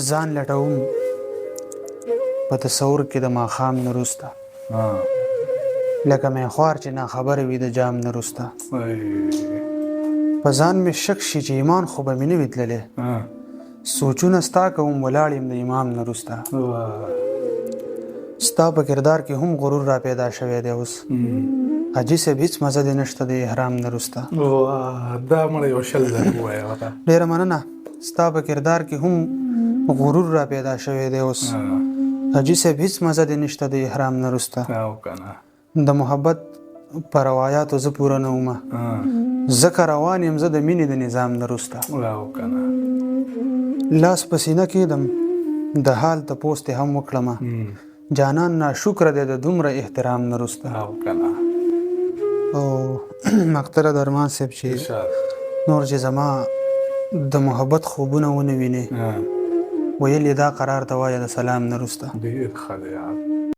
ځان لټوم په تصور کې د ماښام نه وروسته لکه میخوار چې ناخبره وي د جام نه وروسته په ځان مې شک شي چې ایمان خو به مې نه وي تللی سوچونه ستا کوم ولاړ یم د امام نه وروسته ستا په کردار کې هم غرور را پیدا شوی دی اوس حاجي صاحب هېڅ مزه دې نشته د احرام نه وروسته دا مړه یو شل زره ووایه ورته. ډېره مننه ستا په کردار کې هم غرور را پیدا شوی دی اوس حاجي صاحب هېڅ مزه دې نشته د احرام نه وروسته او کنه د محبت په روایاتو زه پوره نه ومه ځکه روان یم زه د مینې د نظام نه وروسته او کنه لاس په سینه کېدم د حال تپوس دې هم وکړمه جانان ناشکره دی د دومره احترام نه وروسته او کنه او مقتله درمان صاحب چې نور چې زما د محبت خوبونه ونه ویني ویل یې دا قرار ته وایه د سلام نه وروسته ډېر ښه دی یار